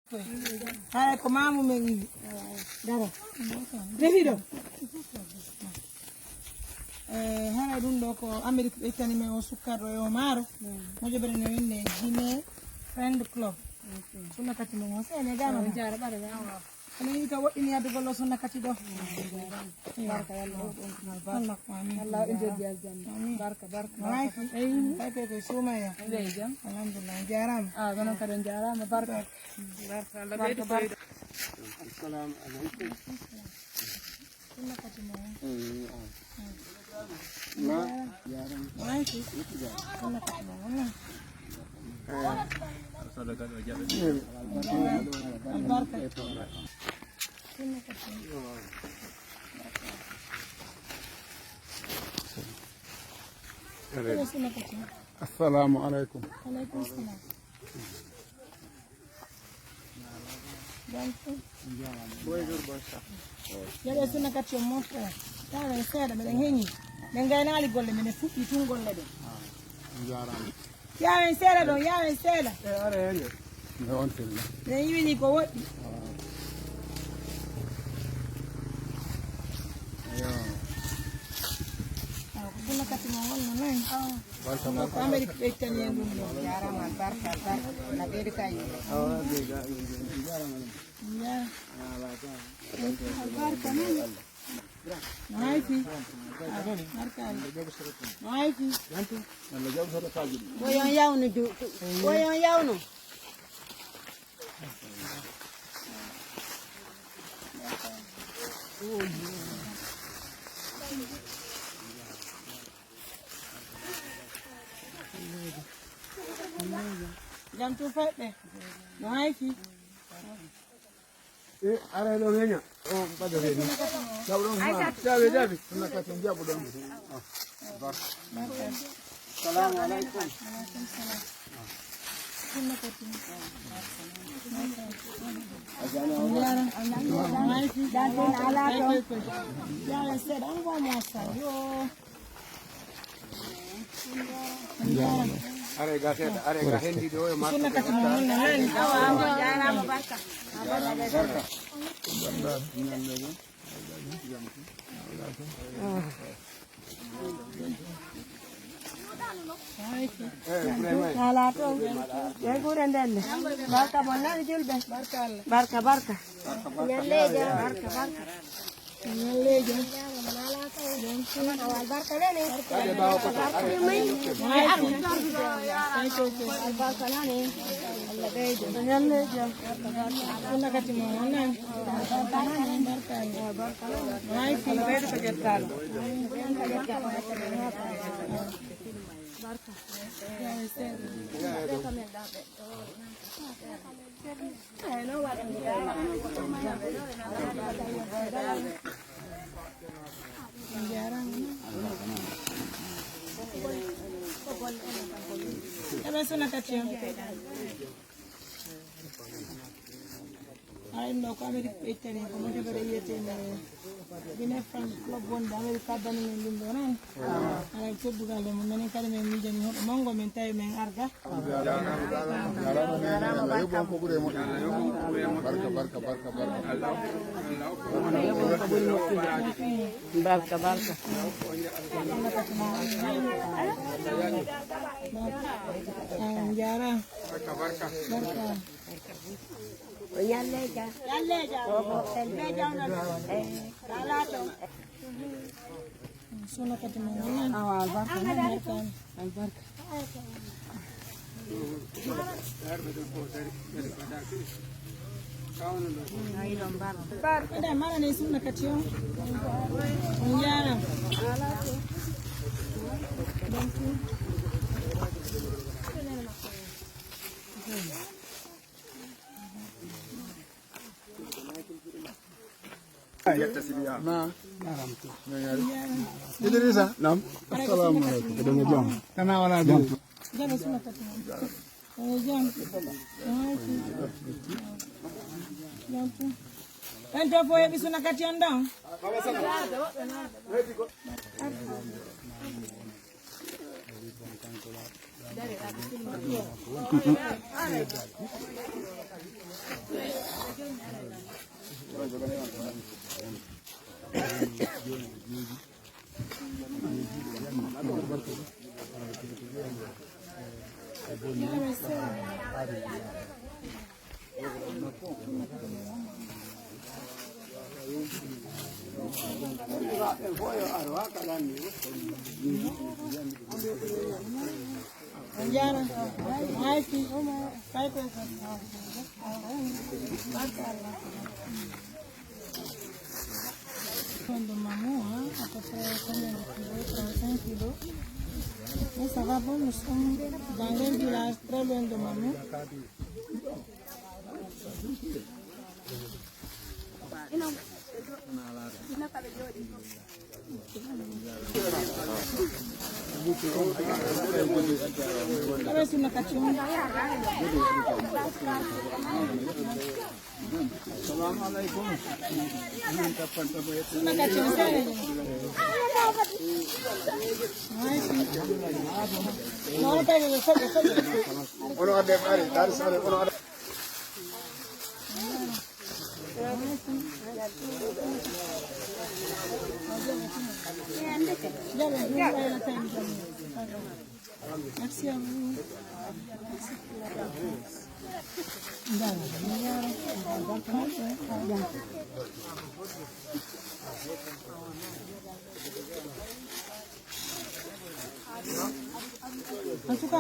Haya ko mamu mengi. Dara. Rehido. Hana ɗum ɗo ko Amérique ɓe ittani men o sukkarɗo e o maaro moƴo ɓeɗe no winne Guinée Friend Club sunna kati men o sene gama jara ɓaɗa kono yimɓe ka woɗɗini yaddugol o sunna kati ɗo barka Allah Allah ɗo jogui aljanna barka wayki tay koy sumaya alhamdulillah jarama gonon kadi on jarama barka Allah ɓeydi barka assalamu aleykum sunna kati men ما ماشي انا كمان صدق السلام عليكم. وعليكم السلام. Yale suna kati yo mofo. Tawe seda meden henyi. Denga nali golle mene fuki tun golle de. Njaram. Yawen seda don, yawen seda. Are henyi. Ne on tilla. Ne yini ko wodi. Ayo. Suna kati mo wonna nan. Barka barka. America be tani en dum. Jarama barka barka. Na beri kay. Njaram. Ya. Barka nan. Naiki. Barka. Naiki. Yantu. Nalla jaw sota tajidi. Boyon yawnu du. Boyon yawnu. Jam tu fete. Naiki. Are lo ngenya. Oh, pada ni. Jabron ha. Jabe. Sunna kati jabu don. Barka. Assalamu alaikum. Sunna kati. Naiki. Dan ala to. Ya said I'm going to say yo. Are gaseta, are gahendi do e marko. Sunna kati mo nan. Awa jarama barka. Barka. Ala to. Ya guren den. Barka bonna julbe. Barka barka. Nyalleja barka barka. Nyalleja. Awal barka lene. Barka lene. Allah bejo. Nyalleja. Sunna kati mo nan. Barka. Mai fi bedo ko jettalo. Barka. I know America Italy, come to the Guinea Friend Club one, America Banning in London. I took them many kind of medium Mongo Mentai Men Arga. Barka barka. Jara. Barka. Yalleja. Suna kati mwana. Awal barka. Barka. Ada mana ni suna kati yo? Njara. Nah, Idrisa, nam. Assalamu alaikum. Kedenge jam. Kana wala jam. Jam suna kati. Jam. Jam. Kan to foye bi suna kati ondang. Anjara, Haiti, Piper, Quando maman, à peu près combien de kilos? 35 kilos. Mais ça va bon, nous sommes dans un village très loin de maman. Adesso una caccione. Assalamu alaikum. Una caccione. No, pero de foto. Ono ade mari, dar sare ono ade. Merci à vous. En tout cas,